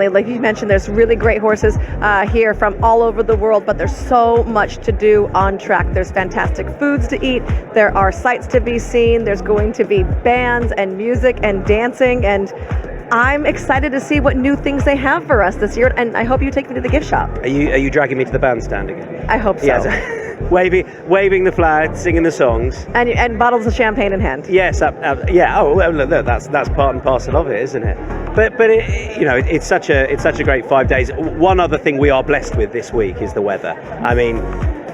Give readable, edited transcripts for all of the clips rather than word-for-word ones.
Like you mentioned, there's really great horses here from all over the world, but there's so much to do on track. There's fantastic foods to eat. There are sights to be seen. There's going to be bands and music and dancing, and I'm excited to see what new things they have for us this year, and I hope you take me to the gift shop. Are you dragging me to the bandstand again? I hope so. Yes. waving the flag, singing the songs, and bottles of champagne in hand. Yes, yeah. Oh, well, look, that's part and parcel of it, isn't it? But it's such a great 5 days. One other thing we are blessed with this week is the weather. I mean,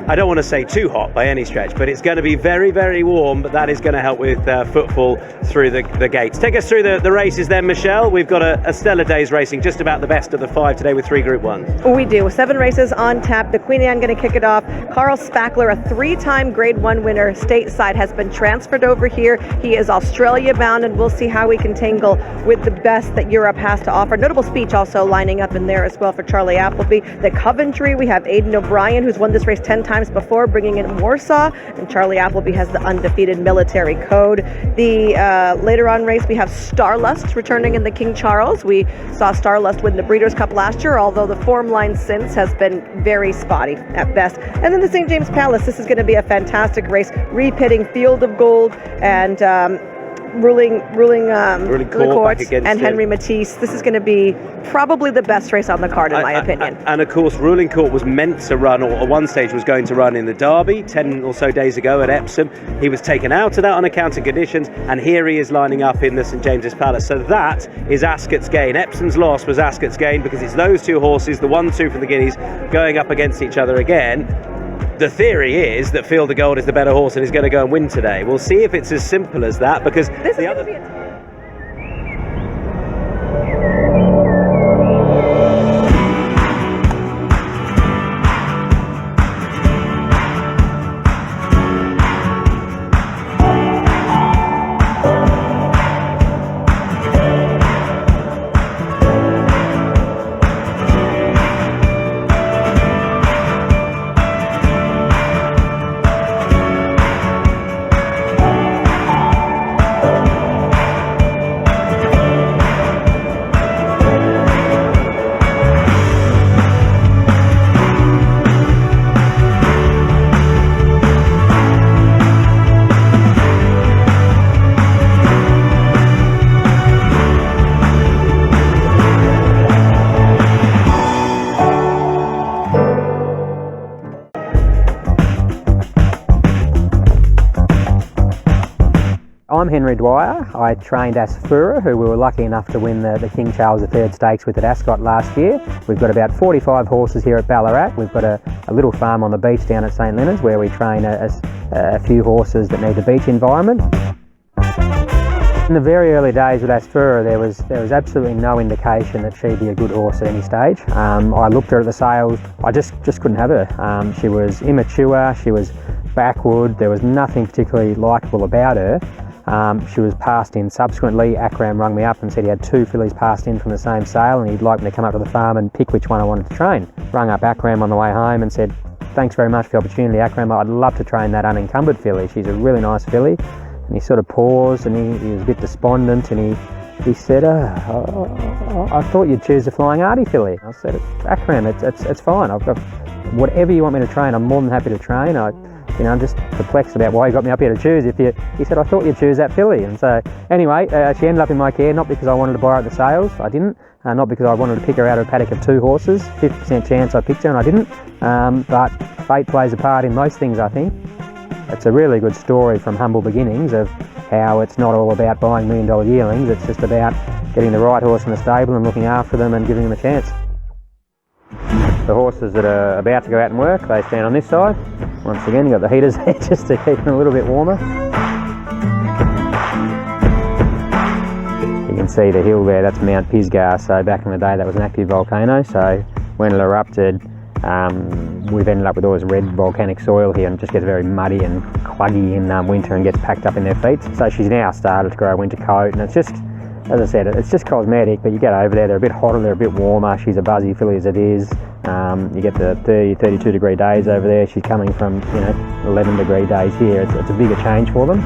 I don't want to say too hot by any stretch, but it's going to be very, very warm, but that is going to help with footfall through the gates. Take us through the races then, Michelle. We've got a stellar day's racing, just about the best of the 5 today with 3 Group 1s. We do. 7 races on tap. The Queen Anne going to kick it off. Carl Spackler, a 3-time Grade 1 winner stateside, has been transferred over here. He is Australia bound, and we'll see how we can tangle with the best that Europe has to offer. Notable speech also lining up in there as well for Charlie Appleby. The Coventry, we have Aidan O'Brien, who's won this race 10 times before, bringing in Warsaw, and Charlie Appleby has the undefeated military code. The later on race, we have Starlust returning in the King Charles. We saw Starlust win the Breeders' Cup last year, although the form line since has been very spotty at best. And then the St. James Palace, this is going to be a fantastic race, repitting Field of Gold and Ruling Court and Henry Matisse. This is going to be probably the best race on the card, in my opinion. And of course, Ruling Court was meant to run, or at one stage was going to run in the Derby 10 or so days ago at Epsom. He was taken out of that on account of conditions, and here he is lining up in the St James's Palace. So that is Ascot's gain. Epsom's loss was Ascot's gain, because it's those two horses, the 1-2 from the Guineas, going up against each other again. The theory is that Field of Gold is the better horse and is going to go and win today. We'll see if it's as simple as that, because the other... I'm Henry Dwyer. I trained Asfura, who we were lucky enough to win the King Charles III Stakes with at Ascot last year. We've got about 45 horses here at Ballarat. We've got a little farm on the beach down at St Leonard's where we train a few horses that need the beach environment. In the very early days with Asfura, there was absolutely no indication that she'd be a good horse at any stage. I looked at her at the sales, I just couldn't have her. She was immature, she was backward, there was nothing particularly likeable about her. She was passed in subsequently. Akram rung me up and said he had 2 fillies passed in from the same sale and he'd like me to come up to the farm and pick which one I wanted to train. Rung up Akram on the way home and said, "Thanks very much for the opportunity, Akram. I'd love to train that unencumbered filly. She's a really nice filly." And he sort of paused and he was a bit despondent and he said, I thought you'd choose the Flying Artie filly. I said, "Akram, it's fine. I've got whatever you want me to train, I'm more than happy to train. I'm just perplexed about why you got me up here to choose. He said, "I thought you'd choose that filly." And so anyway, she ended up in my care, not because I wanted to buy her at the sales, I didn't. Not because I wanted to pick her out of a paddock of 2 horses. 50% chance I picked her and I didn't. But fate plays a part in most things, I think. It's a really good story from humble beginnings of how it's not all about buying $1 million yearlings. It's just about getting the right horse in the stable and looking after them and giving them a chance. The horses that are about to go out and work, they stand on this side. Once again, you've got the heaters there just to keep them a little bit warmer. You can see the hill there, that's Mount Pisgah. So back in the day that was an active volcano, so when it erupted, we've ended up with all this red volcanic soil here and it just gets very muddy and cluggy in winter and gets packed up in their feet. So she's now started to grow a winter coat, and it's just, as I said, it's just cosmetic, but you get over there, they're a bit hotter, they're a bit warmer. She's a buzzy filly as it is. You get the 30, 32 degree days over there. She's coming from 11 degree days here. It's a bigger change for them.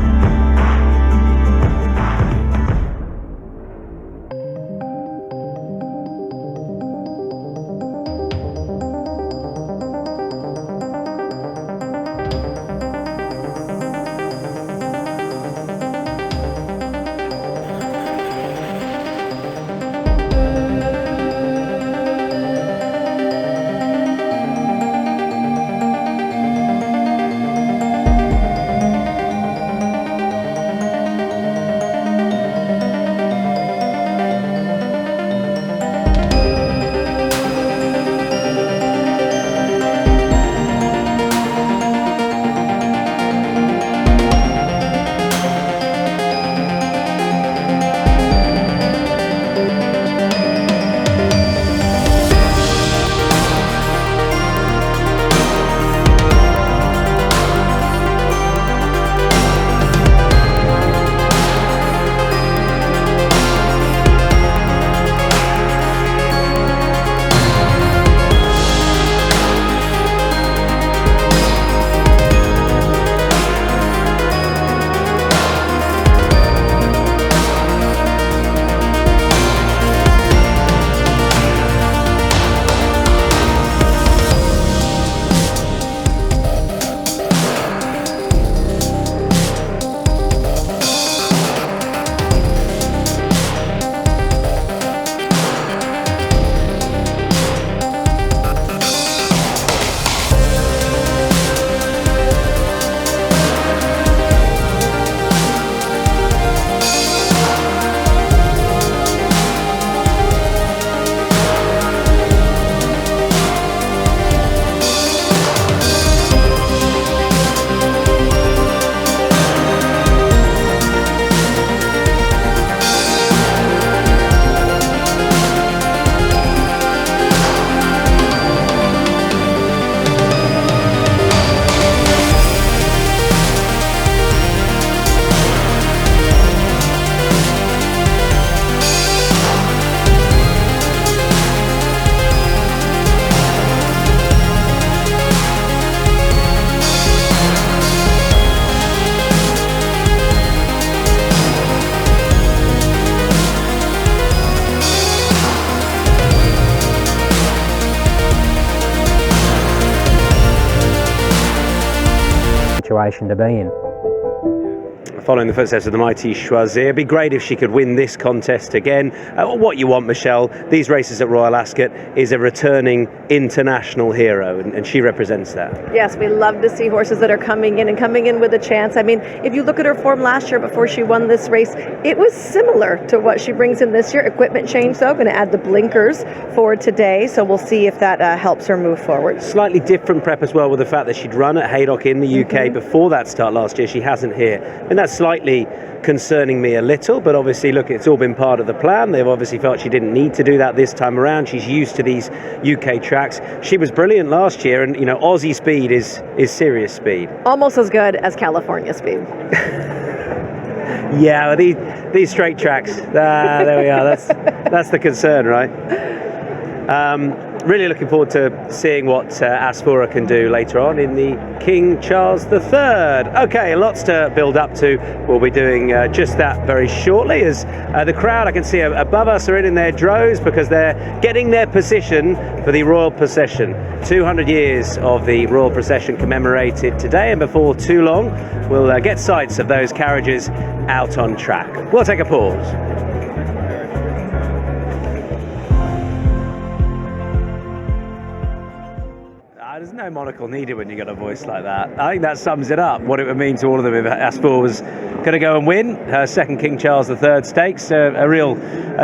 situation to be in. Following the footsteps of the mighty Choisir. It'd be great if she could win this contest again. What you want, Michelle, these races at Royal Ascot, is a returning international hero, and she represents that. Yes, we love to see horses that are coming in with a chance. I mean, if you look at her form last year before she won this race, it was similar to what she brings in this year. Equipment change, though, going to add the blinkers for today, so we'll see if that helps her move forward. Slightly different prep as well, with the fact that she'd run at Haydock in the UK before that start last year. She hasn't here, and that's slightly concerning me a little, but obviously, look, it's all been part of the plan. They've obviously felt she didn't need to do that this time around. She's used to these UK tracks. She was brilliant last year, and Aussie speed is serious speed. Almost as good as California speed. Yeah, these straight tracks. There we are. That's the concern, right? Really looking forward to seeing what Asfura can do later on in the King Charles III. Okay, lots to build up to. We'll be doing just that very shortly, as the crowd I can see above us are in their droves because they're getting their position for the Royal Procession. 200 years of the Royal Procession commemorated today, and before too long we'll get sights of those carriages out on track. We'll take a pause. There's no monocle needed when you got a voice like that. I think that sums it up, what it would mean to all of them if Asfura was going to go and win her second King Charles III stakes. A real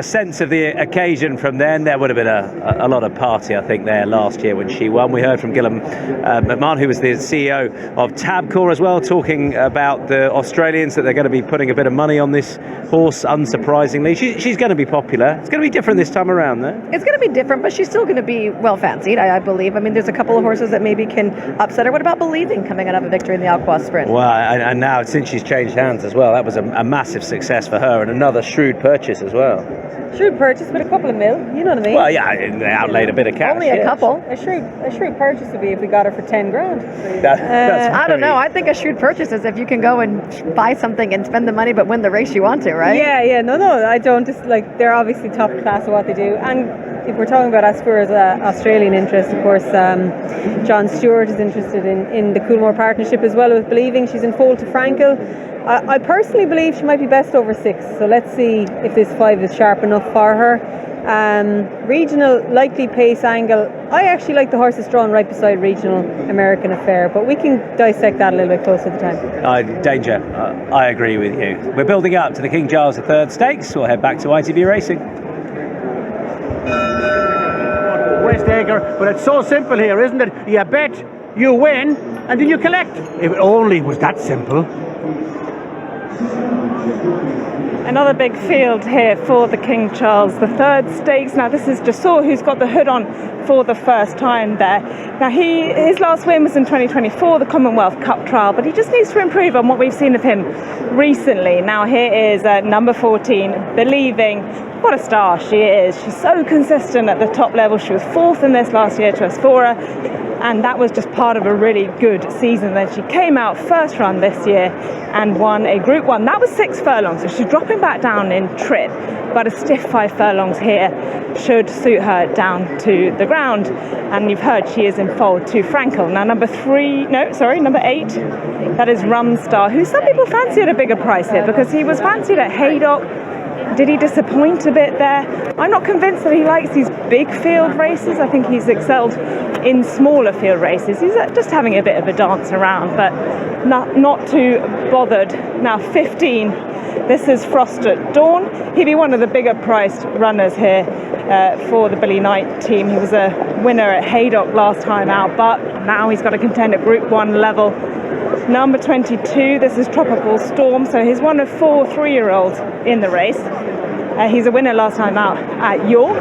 sense of the occasion from then. There would have been a lot of party, I think, there last year when she won. We heard from Gillian McMahon, who was the CEO of Tabcorp as well, talking about the Australians, that they're going to be putting a bit of money on this horse, unsurprisingly. She's going to be popular. It's going to be different this time around, though. It's going to be different, but she's still going to be well fancied, I believe. I mean, there's a couple of horses that maybe can upset her. What about Believing coming out of a victory in the Alcoa Sprint? Well, and now since she's changed hands as well, that was a massive success for her, and another shrewd purchase as well. Shrewd purchase with a couple of mil, you know what I mean? Well, yeah, they outlaid a bit of cash. Only a couple. A shrewd purchase would be if we got her for 10 grand. I don't know. I think a shrewd purchase is if you can go and buy something and spend the money but win the race you want to, right? Yeah, no, I don't. Just like, they're obviously top class at what they do. And if we're talking about Asfura's Australian interest, of course, John Stewart is interested in the Coolmore partnership as well with Believing. She's in foal to Frankel. I personally believe she might be best over 6, so let's see if this 5 is sharp enough for her. Regional likely pace angle. I actually like the horses drawn right beside Regional American Affair, but we can dissect that a little bit closer to the time. Danger. I agree with you. We're building up to the King Charles III Stakes. We'll head back to ITV Racing. West Acre, but it's so simple here, isn't it? You bet, you win, and then you collect. If it only was that simple. Another big field here for the King Charles III Stakes. Now this is Jasor, who's got the hood on for the first time there. Now his last win was in 2024, the Commonwealth Cup trial, but he just needs to improve on what we've seen of him recently. Now here is number 14, Believing. What a star she is. She's so consistent at the top level. She was 4th in this last year to Asfura, and that was just part of a really good season. Then she came out first run this year and won a Group 1. That was 6 furlongs, so she's dropping back down in trip, but a stiff 5 furlongs here should suit her down to the ground. And you've heard she is in foal to Frankel. Now number 8, that is Rumstar, who some people fancy at a bigger price here because he was fancied at Haydock. Did he disappoint a bit there? I'm not convinced that he likes these big field races. I think he's excelled in smaller field races. He's just having a bit of a dance around, but not too bothered. Now 15, this is Frost at Dawn. He'd be one of the bigger priced runners here for the Billy Knight team. He was a winner at Haydock last time out, but now he's got to contend at Group 1 level. Number 22, this is Tropical Storm, so he's one of 4 3-year-olds in the race. He's a winner last time out at York,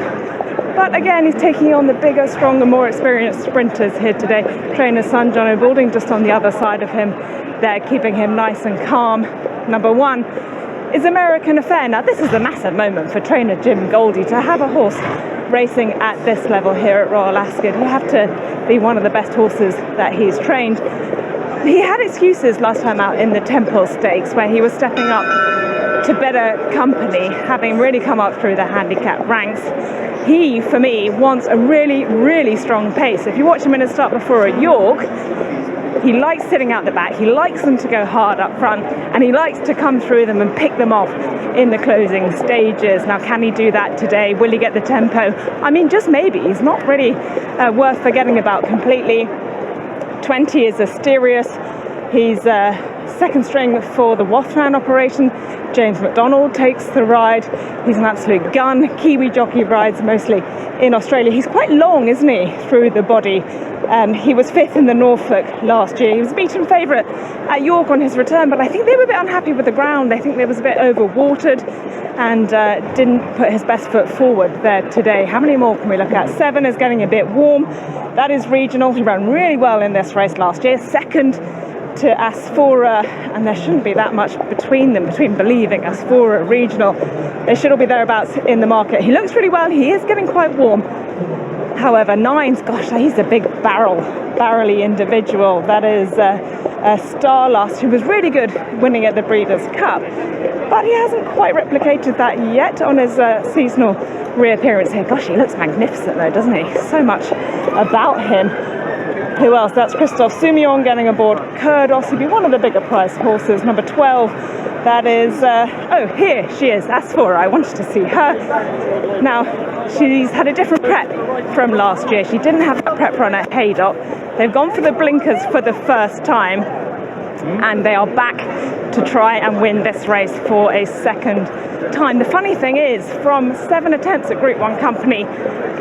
but again he's taking on the bigger, stronger, more experienced sprinters here today. Trainer's son John O'Balding just on the other side of him there, keeping him nice and calm. Number 1 is American Affair. Now this is a massive moment for trainer Jim Goldie to have a horse racing at this level here at Royal Ascot. You have to be one of the best horses that he's trained. He had excuses last time out in the Temple Stakes where he was stepping up to better company, having really come up through the handicap ranks. He, for me, wants a really, really strong pace. If you watch him in a start before at York, He likes sitting out the back, he likes them to go hard up front, and he likes to come through them and pick them off in the closing stages. Now, can he do that today? Will he get the tempo? I mean, just maybe. He's not really worth forgetting about completely. 20 is Asterius. He's second string for the Wathran operation. James McDonald takes the ride. He's an absolute gun. Kiwi jockey rides mostly in Australia. He's quite long, isn't he, through the body. He was fifth in the Norfolk last year. He was a beaten favourite at York on his return, but I think they were a bit unhappy with the ground. I think they was a bit overwatered and didn't put his best foot forward there today. How many more can we look at? 7 is getting a bit warm. That is regional. He ran really well in this race last year. Second to Asphora, and there shouldn't be that much between them, between Believing, Asphora, regional. They should all be thereabouts in the market. He looks really well. He is getting quite warm. However, 9's, gosh, he's a big barrel-y individual. That is Starlust, who was really good winning at the Breeders' Cup, but he hasn't quite replicated that yet on his seasonal reappearance here. Gosh, he looks magnificent though, doesn't he? So much about him. Who else? That's Christophe Soumillon getting aboard Kurdos. He'd be one of the bigger price horses. Number 12, that is, oh, here she is, Asphora. I wanted to see her. Now, she's had a different prep from last year. She didn't have a prep run at Haydock. They've gone for the blinkers for the first time, and they are back to try and win this race for a second time. The funny thing is, from 7 attempts at Group 1 company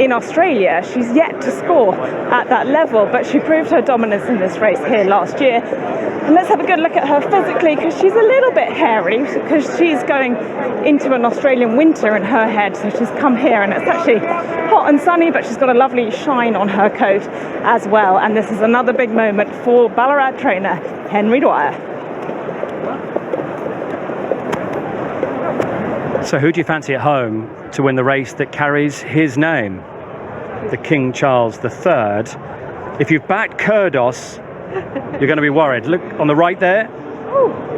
in Australia, she's yet to score at that level, but she proved her dominance in this race here last year. And let's have a good look at her physically, because she's a little bit hairy, because she's going into an Australian winter in her head, so she's come here and it's actually hot and sunny, but she's got a lovely shine on her coat as well. And this is another big moment for Ballarat trainer Henry Dwyer. So who do you fancy at home to win the race that carries his name? The King Charles III. If you've backed Kurdos, you're going to be worried. Look on the right there,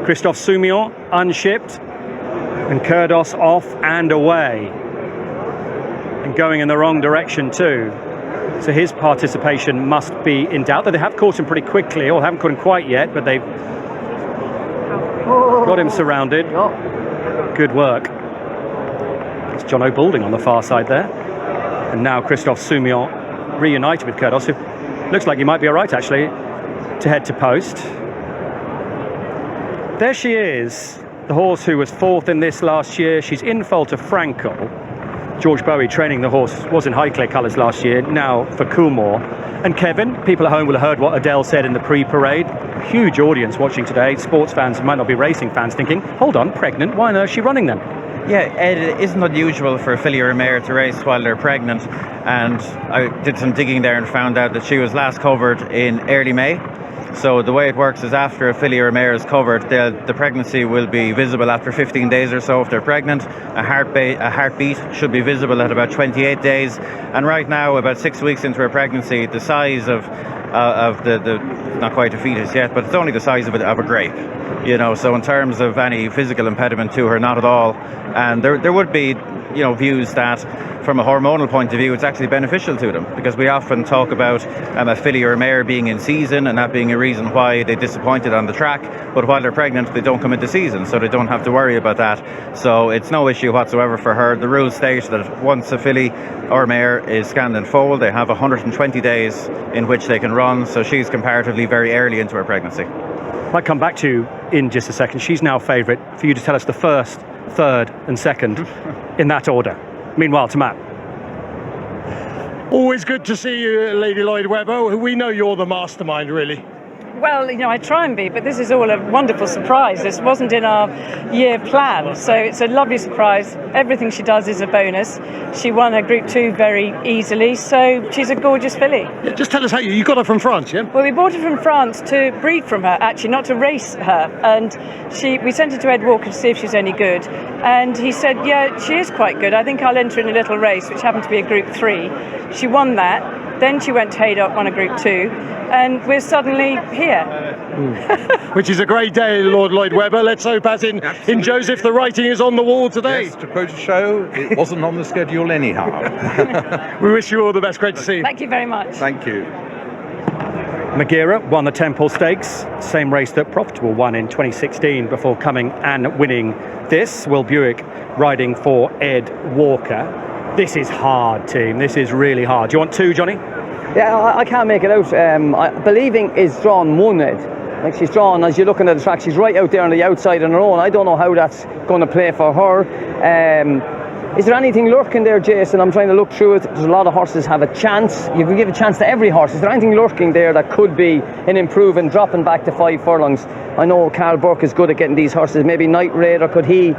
Christophe Soumillon unshipped, and Kurdos off and away, and going in the wrong direction too. So his participation must be in doubt. Though they have caught him pretty quickly, or haven't caught him quite yet, but they've got him surrounded. Good work. It's John O'Balding on the far side there. And now Christophe Soumillon reunited with Kurdos, who looks like he might be all right actually to head to post. There she is, the horse who was 4th in this last year. She's in foal to Frankel. George Bowie training the horse, was in Highclere colours last year, now for Coolmore. And Kevin, people at home will have heard what Adele said in the pre-parade. Huge audience watching today. Sports fans, might not be racing fans, thinking, hold on, pregnant, why on earth is she running then? Yeah, it isn't unusual for a filly or a mare to race while they're pregnant, and I did some digging there and found out that she was last covered in early May. So the way it works is after a filly or a mare is covered, the pregnancy will be visible after 15 days or so if they're pregnant. A heartbeat should be visible at about 28 days. And right now, about 6 weeks into her pregnancy, the size of the not quite a fetus yet, but it's only the size of a grape. You know, so in terms of any physical impediment to her, not at all. And there would be, you know, views that from a hormonal point of view it's actually beneficial to them, because we often talk about a filly or a mare being in season and that being a reason why they disappointed on the track, but while they're pregnant they don't come into season, so they don't have to worry about that. So it's no issue whatsoever for her. The rules state that once a filly or mare is scanned and foaled, they have 120 days in which they can run, so she's comparatively very early into her pregnancy. I'll come back to you in just a second. She's now favourite. For you to tell us the first, third and second in that order. Meanwhile to Matt. Always good to see you, Lady Lloyd Webber. We know you're the mastermind, really. Well, you know, I try and be, but this is all a wonderful surprise. This wasn't in our year plan, so it's a lovely surprise. Everything she does is a bonus. She won her Group 2 very easily, so she's a gorgeous filly. Yeah, just tell us how you got her from France, yeah? Well, we bought her from France to breed from her, actually, not to race her. And we sent her to Ed Walker to see if she was any good. And he said, yeah, she is quite good. I think I'll enter in a little race, which happened to be a Group 3. She won that. Then she went to Haydock, won a Group 2, and we're suddenly here. Which is a great day, Lord Lloyd Webber. Let's hope, as in Joseph, the writing is on the wall today. Yes, to quote a show, it wasn't on the schedule anyhow. We wish you all the best. Great to see you. Thank you very much. Thank you. Magira won the Temple Stakes, same race that Profitable won in 2016 before coming and winning this. Will Buick riding for Ed Walker. This is hard, team. This is really hard. Do you want 2, Johnny? Yeah, I can't make it out. Believing is drawn 1, Ed. Like she's drawn, as you're looking at the track, she's right out there on the outside on her own. I don't know how that's going to play for her. Is there anything lurking there, Jason? I'm trying to look through it. There's a lot of horses have a chance. You can give a chance to every horse. Is there anything lurking there that could be an improvement, dropping back to 5 furlongs? I know Carl Burke is good at getting these horses. Maybe Night Raider, could he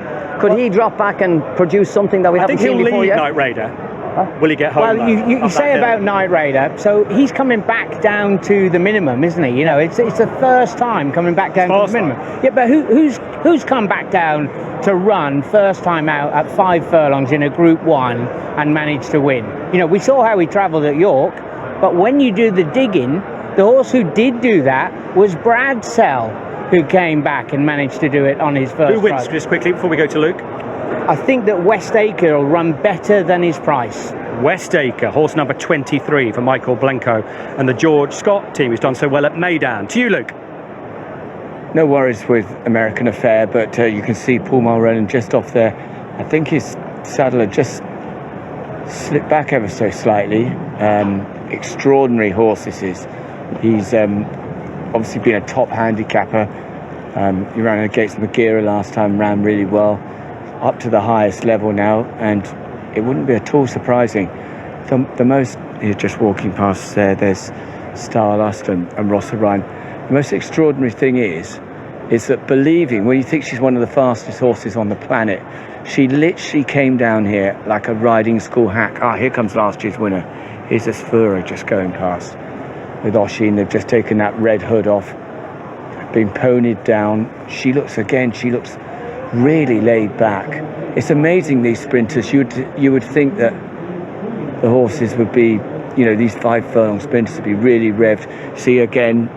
drop back and produce something that we haven't seen before yet? Night Raider. Will he get home? Well, you say about Night Raider, so he's coming back down to the minimum, isn't he? You know, it's the first time coming back down to the minimum. Yeah, but who's come back down to run first time out at 5 furlongs in a Group 1 and managed to win? You know, we saw how he travelled at York, but when you do the digging, the horse who did do that was Bradsell, who came back and managed to do it on his first Who wins, ride. just quickly, before we go to Luke? I think that Westacre will run better than his price. Westacre, horse number 23 for Michael Blenko and the George Scott team, who's done so well at Meydan. To you, Luke. No worries with American Affair, but you can see Paul Mulrennan just off there. I think his saddle had just slipped back ever so slightly. Extraordinary horse this is. He's obviously been a top handicapper. He ran against Magira last time, ran really well. Up to the highest level now, and it wouldn't be at all surprising. The most, you're just walking past there, there's Starlust and Rossa Ryan. The most extraordinary thing is that Believing, when you think she's one of the fastest horses on the planet, she literally came down here like a riding school hack. Here comes last year's winner. Here's Asfura just going past. With Oshin, they've just taken that red hood off, been ponied down. She looks really laid back. It's amazing, these sprinters. You would think that the horses would be, you know, these 5 furlong sprinters would be really revved. See again,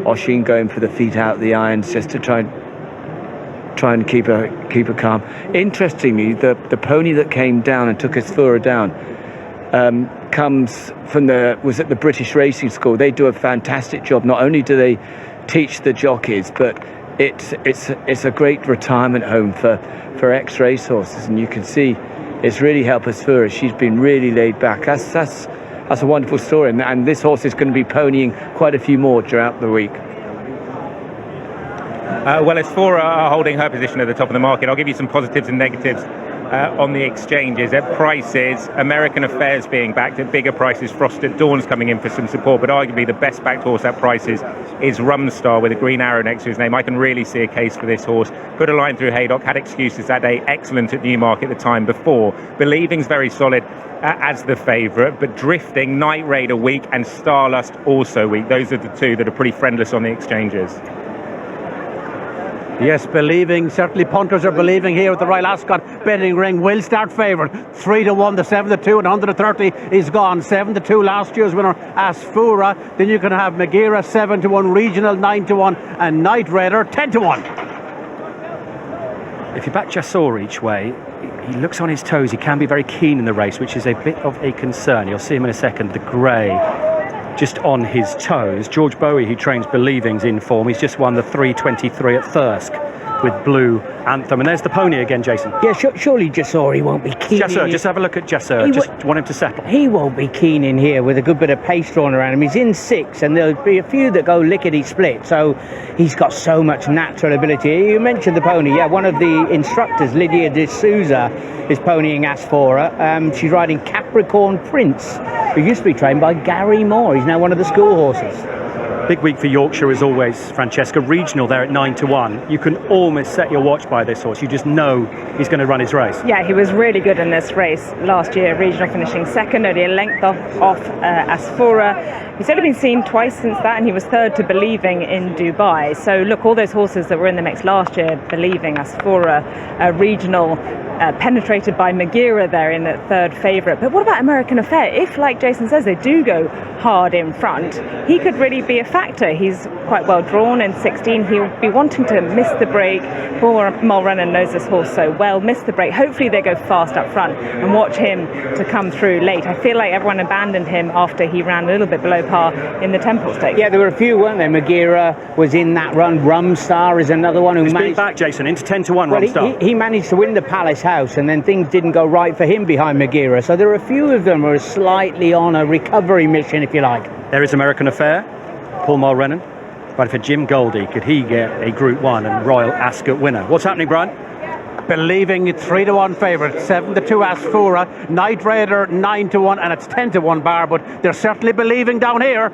Oshin going for the feet out the irons just to try and keep her calm. Interestingly, the pony that came down and took Asfura down comes from the British Racing School. They do a fantastic job. Not only do they teach the jockeys, but it's a great retirement home for ex-race horses, and you can see it's really helped Asfura. She's been really laid back. That's a wonderful story, and this horse is going to be ponying quite a few more throughout the week. Well, Asfura are holding her position at the top of the market. I'll give you some positives and negatives on the exchanges. At prices, American Affairs being backed at bigger prices, Frosted Dawn's coming in for some support, but arguably the best backed horse at prices is Rumstar with a green arrow next to his name. I can really see a case for this horse. Put a line through Haydock, had excuses that day, excellent at Newmarket the time before. Believing's very solid as the favourite, but Drifting, Night Raider weak, and Starlust also weak. Those are the 2 that are pretty friendless on the exchanges. Yes, Believing, certainly punters are believing here at the Royal Ascot betting ring. Will start favourite. 3-1, the 7-2, and 130 is gone. 7-2 last year's winner, Asfura. Then you can have Magira 7-1, Regional 9-1, and Night Raider 10-1. If you back Chassor each way, he looks on his toes. He can be very keen in the race, which is a bit of a concern. You'll see him in a second. The grey just on his toes. George Bowie, who trains Believing's in form. He's just won the 3:23 at Thirsk with Blue Anthem. And there's the pony again, Jason. Yeah, surely Chassor, he won't be keen. Chassor, just have a look at Chassor. Just want him to settle. He won't be keen in here with a good bit of pace drawn around him. He's in 6, and there'll be a few that go lickety-split. So he's got so much natural ability. You mentioned the pony. Yeah, one of the instructors, Lydia de Souza, is ponying Asfora. She's riding Capricorn Prince, who used to be trained by Gary Moore. He's now one of the school horses. Big week for Yorkshire as always, Francesca. Regional there at 9-1. You can almost set your watch by this horse. You just know he's going to run his race. Yeah, he was really good in this race last year. Regional finishing 2nd, only a length off Asfora. He's only been seen twice since that, and he was 3rd to Believing in Dubai. So look, all those horses that were in the mix last year, Believing, Asfora, Regional, penetrated by Magira there in at third favourite. But what about American Affair? If, like Jason says, they do go hard in front, he could really be a factor. He's quite well drawn in 16. He'll be wanting to miss the break. Paul Mulrennan knows this horse so well. Miss the break. Hopefully they go fast up front and watch him to come through late. I feel like everyone abandoned him after he ran a little bit below par in the Temple Stakes. Yeah, there were a few, weren't there? Magira was in that run. Rumstar is another one who He's been managed back, Jason, into 10-1. Well, Rumstar. he managed to win the Palace House, and then things didn't go right for him behind Magira. So there are a few of them who are slightly on a recovery mission, if you like. There is American Affair, Paul Mulrennan. But for Jim Goldie, could he get a Group 1 and Royal Ascot winner? What's happening, Brian? Believing it's 3-1 favourite, 7-2 Asfoora, Night Raider 9-1, and it's 10-1 bar. But they're certainly believing down here.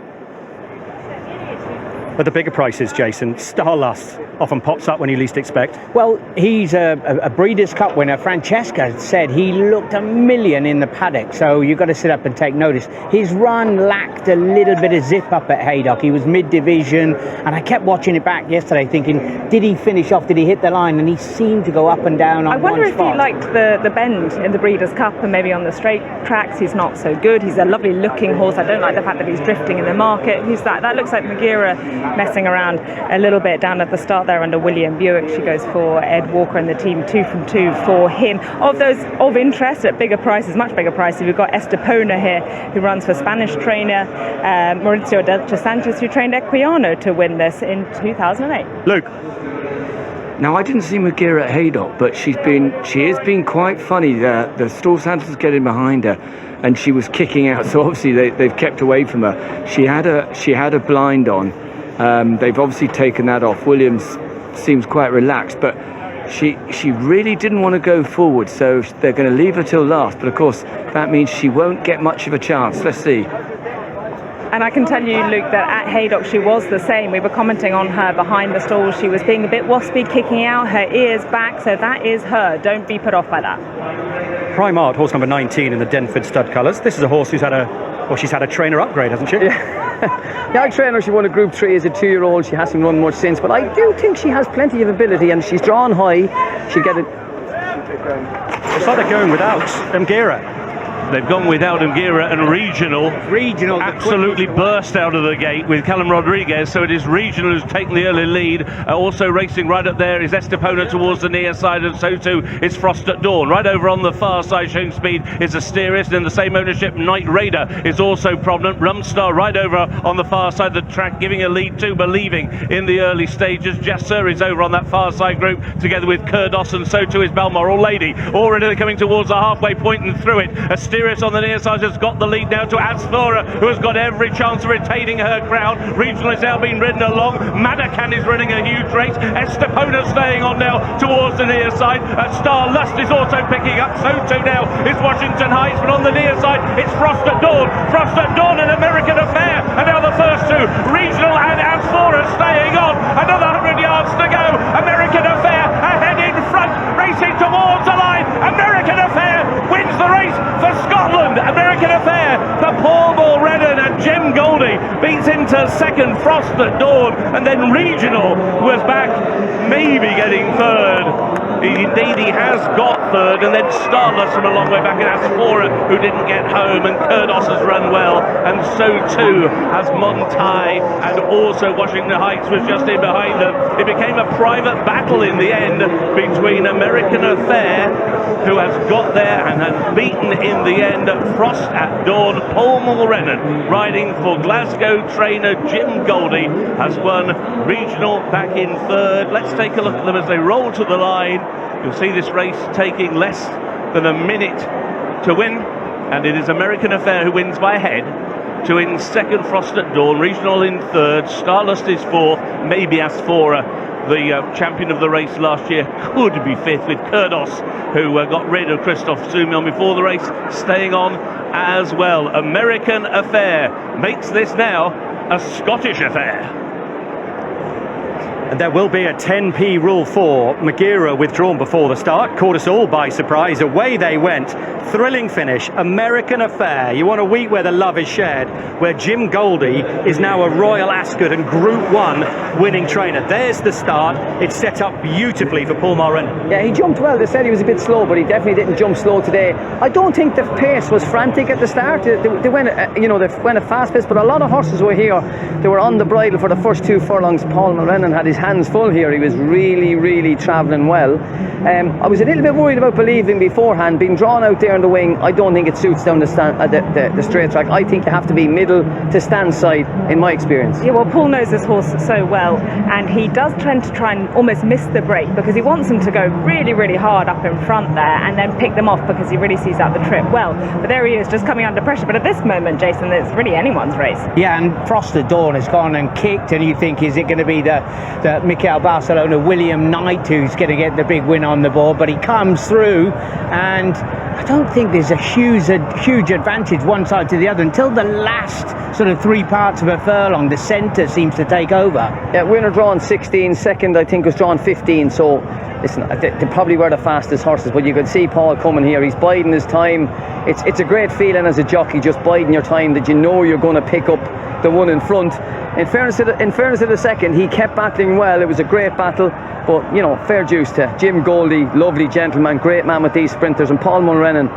But the bigger prices, Jason, Starlust often pops up when you least expect. Well, he's a Breeders' Cup winner. Francesca said he looked a million in the paddock, so you've got to sit up and take notice. His run lacked a little bit of zip up at Haydock. He was mid-division, and I kept watching it back yesterday thinking, did he finish off, did he hit the line? And he seemed to go up and down on I wonder one if spot. he liked the bend in the Breeders' Cup, and maybe on the straight tracks he's not so good. He's a lovely looking horse. I don't like the fact that he's drifting in the market. Who's that? That looks like Magira messing around a little bit down at the start there under William Buick. She goes for Ed Walker and the team, 2 from 2 for him. Of those of interest at bigger prices, much bigger prices, we've got Estepona here, who runs for Spanish trainer Mauricio Delta Sanchez, who trained Equiano to win this in 2008. Luke. Now, I didn't see Magira at Haydock, but she has been quite funny. The Stall Santos getting behind her, and she was kicking out. So obviously they've kept away from her. She had a blind on. They've obviously taken that off. Williams seems quite relaxed, but she really didn't want to go forward, so they're going to leave her till last. But of course, that means she won't get much of a chance. Let's see. And I can tell you, Luke, that at Haydock she was the same. We were commenting on her behind the stalls. She was being a bit waspy, kicking out, her ears back, so that is her. Don't be put off by that. Prime Art, horse number 19 in the Denford stud colours. This is a horse who's had she's had a trainer upgrade, hasn't she? Yeah, I trained her. She won a Group 3 as a 2-year-old. She hasn't run much since, but I do think she has plenty of ability, and she's drawn high. She'll get it. It's like they're going without Mgira. They've gone without Mgira, and Regional absolutely burst out of the gate with Callum Rodriguez, so it is Regional who's taken the early lead. Also racing right up there is Estepona towards the near side, and so too is Frost at Dawn. Right over on the far side showing speed is Asterius, and in the same ownership Night Raider is also prominent. Rumstar right over on the far side of the track giving a lead to Believing in the early stages. Jasser is over on that far side group together with Kurdos, and so too is Balmoral Lady, already coming towards the halfway point and through it. Asterius on the near side has got the lead now to Asfoora, who has got every chance of retaining her crown. Regional is now being ridden along. Madakan is running a huge race. Estepona staying on now towards the near side. Starlust is also picking up. So too now is Washington Heights, but on the near side it's Frost at Dawn. Frost at Dawn and American Affair, and now the first two, Regional and Asfoora, staying on. Another 100 yards to go. American Affair ahead in front, racing towards the line. American Affair wins the race for Scotland. American Affair for Paul Mulrennan, and Jim Goldie beats into second, Frost at Dawn, and then Regional was back, maybe getting third. Indeed, he has got third, and then Starless from a long way back in Asfoora, who didn't get home, and Kurdos has run well, and so too has Montai, and also Washington Heights was just in behind them. It became a private battle in the end between American Affair, who has got there and has beaten in the end Frost at Dawn. Paul Mulrennan, riding for Glasgow trainer Jim Goldie, has won. Regional back in third. Let's take a look at them as they roll to the line. You'll see this race taking less than a minute to win, and it is American Affair who wins by a head. To in second, Frost at Dawn. Regional in third. Starlust is fourth. Maybe Asfoora, the champion of the race last year, could be fifth, with Kurdos, who got rid of Christophe Soumillon before the race, staying on as well. American Affair makes this now a Scottish affair. And there will be a 10p rule for Magira withdrawn before the start. Caught us all by surprise. Away they went. Thrilling finish. American Affair. You want a week where the love is shared, where Jim Goldie is now a Royal Ascot and Group 1 winning trainer. There's the start. It's set up beautifully for Paul Mulrennan. Yeah, he jumped well. They said he was a bit slow, but he definitely didn't jump slow today. I don't think the pace was frantic at the start. They went, they went at fast pace, but a lot of horses were here. They were on the bridle for the first 2 furlongs. Paul Mulrennan had his hands full here. He was really travelling well. I was a little bit worried about Believing beforehand, being drawn out there in the wing. I don't think it suits down the straight track. I think you have to be middle to stand side, in my experience. Yeah, well, Paul knows this horse so well, and he does tend to try and almost miss the break because he wants them to go really hard up in front there and then pick them off because he really sees out the trip well. But there he is, just coming under pressure. But at this moment, Jason, it's really anyone's race. Yeah, and Frosted Dawn has gone and kicked, and you think, is it going to be the Mikel Barcelona, William Knight who's going to get the big win on the board? But he comes through, and I don't think there's a huge advantage one side to the other until the last sort of 3 parts of a furlong. The centre seems to take over. Yeah, winner drawn 16, second I think was drawn 15, so listen, they probably were the fastest horses, but you could see Paul coming here. He's biding his time. It's a great feeling as a jockey, just biding your time, that you know you're going to pick up the one in front. In fairness to the second, he kept battling well. It was a great battle, but you know, fair dues to Jim Goldie, lovely gentleman, great man with these sprinters, and Paul Mulrennan.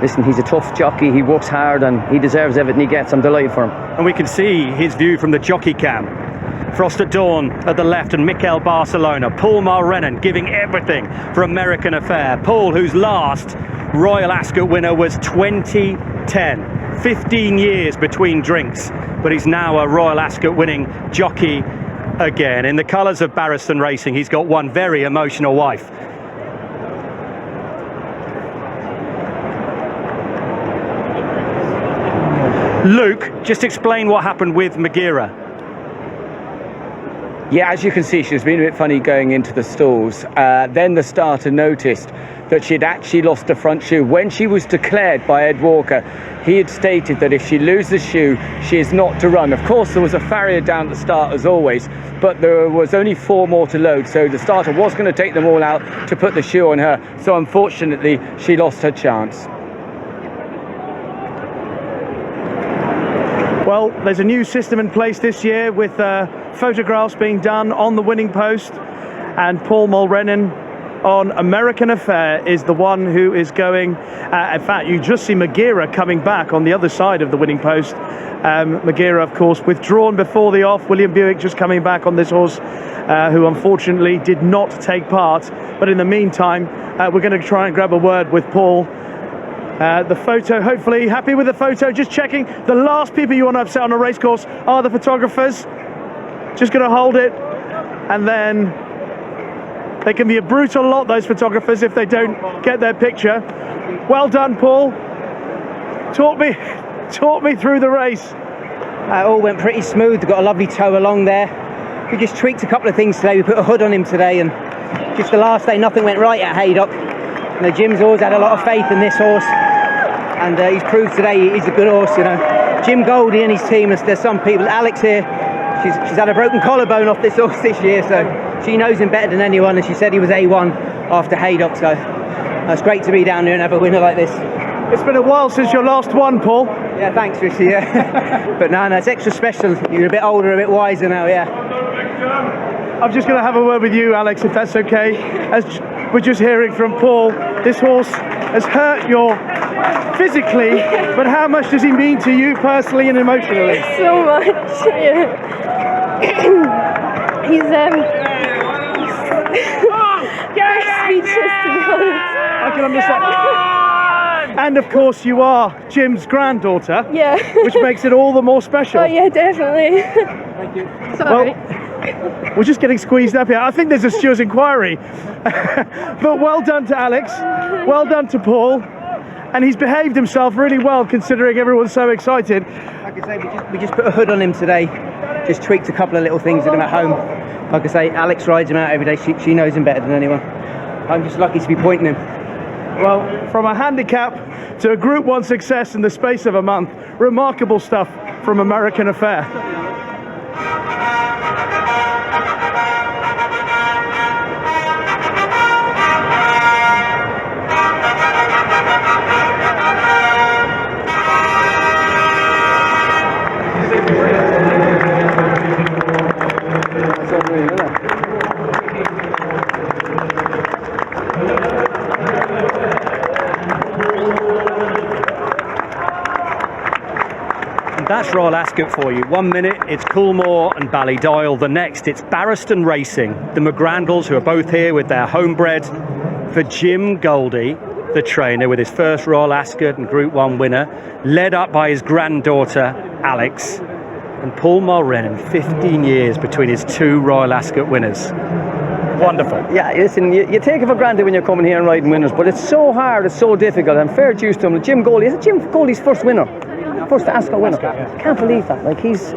Listen, he's a tough jockey, he works hard, and he deserves everything he gets. I'm delighted for him. And we can see his view from the jockey cam. Frosted Dawn at the left and Mikel Barcelona. Paul Mulrennan giving everything for American Affair. Paul, whose last Royal Ascot winner was 2010. 15 years between drinks, but he's now a Royal Ascot winning jockey again. In the colours of Barristan Racing, he's got one very emotional wife. Luke, just explain what happened with Magira. Yeah, as you can see, she's been a bit funny going into the stalls. Then the starter noticed that she'd actually lost a front shoe. When she was declared by Ed Walker, he had stated that if she loses the shoe, she is not to run. Of course, there was a farrier down at the start as always, but there was only 4 more to load, so the starter was going to take them all out to put the shoe on her. So unfortunately, she lost her chance. Well, there's a new system in place this year with photographs being done on the winning post, and Paul Mulrennan on American Affair is the one who is going. In fact, you just see Magira coming back on the other side of the winning post. Magira, of course, withdrawn before the off. William Buick just coming back on this horse, who unfortunately did not take part. But in the meantime, we're going to try and grab a word with Paul. The photo, hopefully happy with the photo. Just checking, the last people you want to upset on a racecourse are the photographers. Just going to hold it, and then they can be a brutal lot, those photographers, if they don't get their picture. Well done, Paul. Talk me through the race. It all went pretty smooth. Got a lovely toe along there. We just tweaked a couple of things today. We put a hood on him today, and just the last day nothing went right at Haydock. You know, Jim's always had a lot of faith in this horse, and he's proved today he's a good horse. You know, Jim Goldie and his team. There's some people. Alex here, she's had a broken collarbone off this horse this year, so she knows him better than anyone, and she said he was A1 after Haydock, so it's great to be down here and have a winner like this. It's been a while since your last one, Paul. Yeah, thanks, Richie, yeah. But no, it's extra special. You're a bit older, a bit wiser now, yeah. I'm just going to have a word with you, Alex, if that's okay. As we're just hearing from Paul, this horse has hurt you physically, but how much does he mean to you personally and emotionally? So much, yeah. He's speechless, to be honest. I can understand. And of course you are Jim's granddaughter. Yeah. Which makes it all the more special. Oh yeah, definitely. Thank you. Sorry. Well, we're just getting squeezed up here. I think there's a stewards inquiry. But well done to Alex. Well done to Paul. And he's behaved himself really well considering everyone's so excited. Like I say, we just put a hood on him today. Just tweaked a couple of little things with him at home. Like I say, Alex rides him out every day. She knows him better than anyone. I'm just lucky to be pointing him. Well, from a handicap to a Group 1 success in the space of a month, remarkable stuff from American Affair. That's Royal Ascot for you. 1 minute, it's Coolmore and Ballydoyle. The next, it's Barriston Racing. The McGrandles, who are both here with their homebred, for Jim Goldie, the trainer, with his first Royal Ascot and Group 1 winner, led up by his granddaughter, Alex. And Paul Mulrennan, 15 years between his 2 Royal Ascot winners. Wonderful. Yeah, listen, you take it for granted when you're coming here and riding winners, but it's so hard, it's so difficult, and fair dues to him. Jim Goldie, is it Jim Goldie's first winner? First ASCOT winner. Can't believe that. Like, he's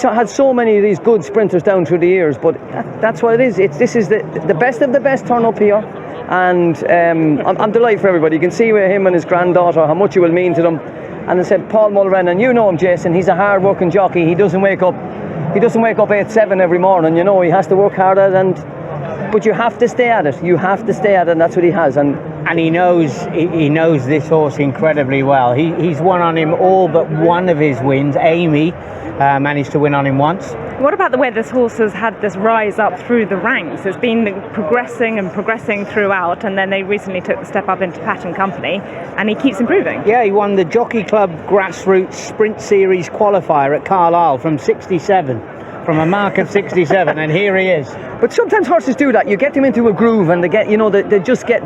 had so many of these good sprinters down through the years, but that's what it is. This is the best of the best turn up here, and I'm delighted for everybody. You can see with him and his granddaughter how much it will mean to them. And I said, Paul Mulrennan, you know him, Jason. He's a hard-working jockey. He doesn't wake up 8-7 every morning. You know, he has to work hard at it, but you have to stay at it. You have to stay at it, and that's what he has. And he knows this horse incredibly well. He's won on him all but one of his wins. Amy managed to win on him once. What about the way this horse has had this rise up through the ranks? It's been progressing and progressing throughout, and then they recently took the step up into Patton Company, and he keeps improving. Yeah, he won the Jockey Club Grassroots Sprint Series qualifier at Carlisle from 67. From a mark of 67, and here he is. But sometimes horses do that. You get them into a groove, and they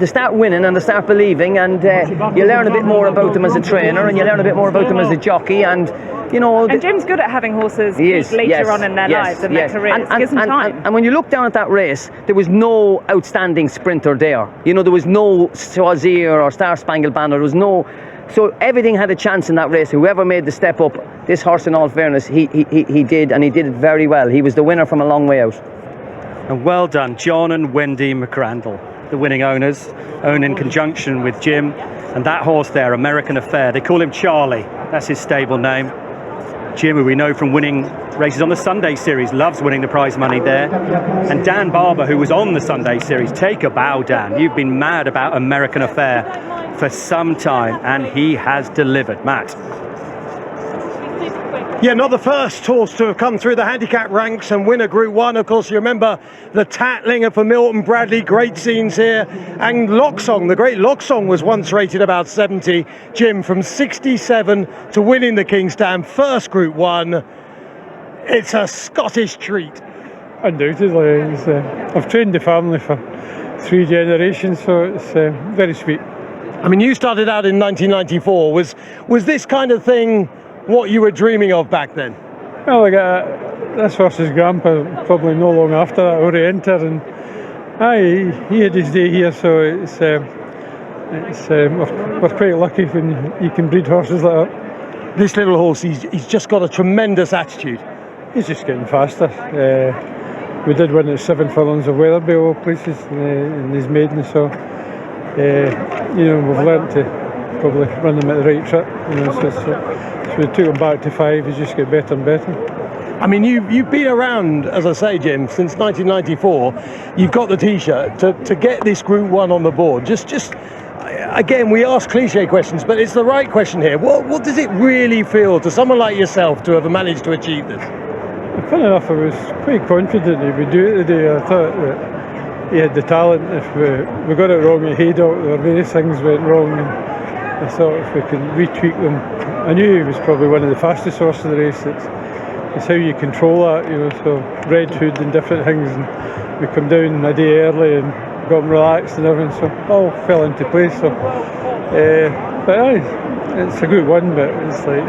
start winning, and they start believing, and you learn a bit more about them as a trainer, and you learn a bit more about them as a jockey, and you know. And Jim's good at having horses peak later on in their lives and their careers. Gives them time. And when you look down at that race, there was no outstanding sprinter there. You know, there was no Swazir or Star Spangled Banner. There was no. So everything had a chance in that race. Whoever made the step up, this horse, in all fairness, he did, and he did it very well. He was the winner from a long way out. And well done, John and Wendy McRandall, the winning owners, owned in conjunction with Jim. And that horse there, American Affair, they call him Charlie. That's his stable name. Jim, who we know from winning races on the Sunday Series, loves winning the prize money there. And Dan Barber, who was on the Sunday Series. Take a bow, Dan. You've been mad about American Affair for some time, and he has delivered. Matt. Yeah, not the first horse to have come through the handicap ranks and win a Group 1. Of course, you remember the Tatlinger for Milton Bradley, great scenes here. And Locksong, the great Locksong, was once rated about 70. Jim, from 67 to winning the King's Stand, first Group 1. It's a Scottish treat. Undoubtedly. I've trained the family for 3 generations, so it's very sweet. I mean, you started out in 1994. Was this kind of thing what you were dreaming of back then? Well, this horse's grandpa, probably no long after that, Orienter, and he had his day here, so we're quite lucky when you can breed horses like that. This little horse, he's just got a tremendous attitude. He's just getting faster. We did win at 7 furlongs of Weatherby, all places, in his maiden, so we've learnt to probably run him at the right trip. So we took him back to 5. He's just get better and better. I mean, you've been around, as I say, Jim, since 1994. You've got the T-shirt to get this Group 1 on the board. Just again, we ask cliche questions, but it's the right question here. What does it really feel to someone like yourself to have managed to achieve this? Funny enough, I was quite confident he would do it today. I thought that he had the talent. If we got it wrong at Haydock, there were various things went wrong, and I thought if we could retweak them. I knew he was probably one of the fastest horses of the race. It's how you control that, so red hood and different things, and we come down a day early and got him relaxed and everything, so all fell into place. So but it's a good one, but it's like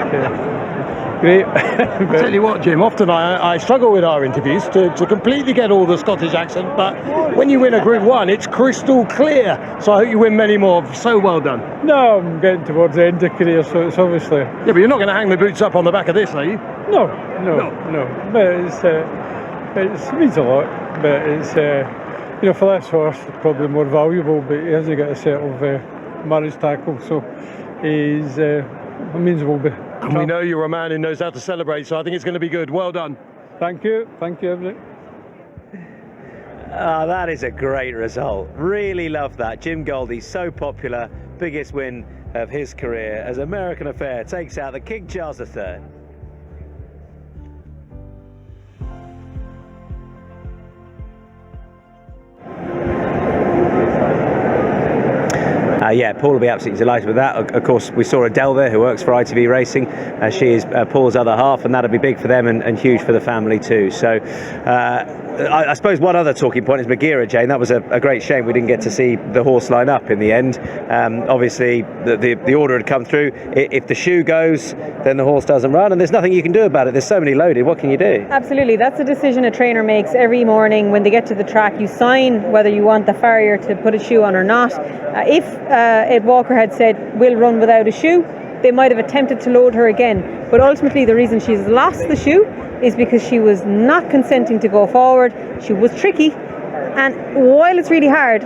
great. I tell you what, Jim, often I struggle with our interviews to completely get all the Scottish accent, but when you win a Group 1, it's crystal clear. So I hope you win many more. So well done. No, I'm getting towards the end of the career, so it's obviously. Yeah, but you're not going to hang the boots up on the back of this, are you? No. But it means a lot. But it's for this horse, probably more valuable. But he hasn't got a set of marriage tackle, so he's. It means we'll be. And we know you're a man who knows how to celebrate, so I think it's going to be good. Well done. Thank you, everybody. That is a great result. Really love that. Jim Goldie, so popular, biggest win of his career as American Affair takes out the King Charles III. Yeah, Paul will be absolutely delighted with that. Of course, we saw Adele there, who works for ITV Racing. She is Paul's other half, and that'll be big for them and huge for the family too. So I suppose one other talking point is Magira, Jane. That was a great shame we didn't get to see the horse line up in the end. Obviously, the order had come through. If the shoe goes, then the horse doesn't run, and there's nothing you can do about it. There's so many loaded. What can you do? Absolutely. That's a decision a trainer makes every morning when they get to the track. You sign whether you want the farrier to put a shoe on or not. If Ed Walker had said, we'll run without a shoe, they might have attempted to load her again. But ultimately, the reason she's lost the shoe is because she was not consenting to go forward. She was tricky, and while it's really hard,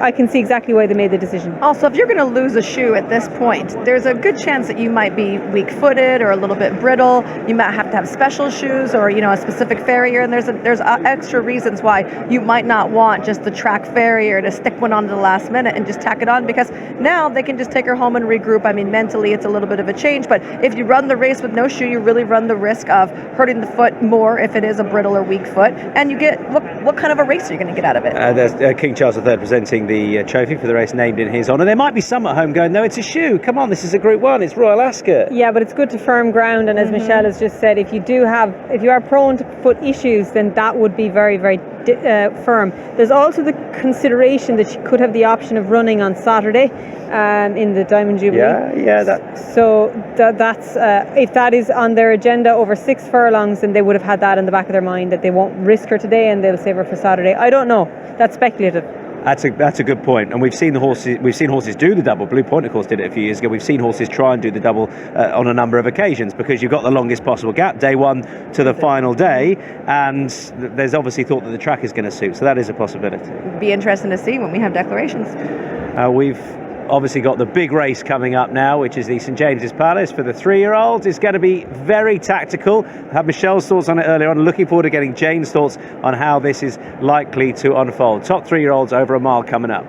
I can see exactly why they made the decision. Also, if you're going to lose a shoe at this point, there's a good chance that you might be weak-footed or a little bit brittle. You might have to have special shoes or, a specific farrier, and there's extra reasons why you might not want just the track farrier to stick one on to the last minute and just tack it on, because now they can just take her home and regroup. I mean, mentally it's a little bit of a change, but if you run the race with no shoe, you really run the risk of hurting the foot more if it is a brittle or weak foot, and you get what kind of a race are you going to get out of it? There's King Charles III presenting the trophy for the race named in his honour. There might be some at home going, no, it's a shoe. Come on, this is a Group 1. It's Royal Ascot. Yeah, but it's good to firm ground. And as Michelle has just said, if you are prone to foot issues, then that would be very, very firm. There's also the consideration that she could have the option of running on Saturday in the Diamond Jubilee. So that's if that is on their agenda over 6 furlongs, then they would have had that in the back of their mind, that they won't risk her today and they'll save her for Saturday. I don't know. That's speculative. That's a good point, and we've seen horses do the double. Blue Point, of course, did it a few years ago. We've seen horses try and do the double on a number of occasions, because you've got the longest possible gap, day one to the final day, and there's obviously thought that the track is going to suit, so that is a possibility. Be interesting to see when we have declarations. We've obviously got the big race coming up now, which is the St James's Palace for the 3-year-olds. It's going to be very tactical. I had Michelle's thoughts on it earlier on. Looking forward to getting Jane's thoughts on how this is likely to unfold. Top 3-year-olds over a mile coming up.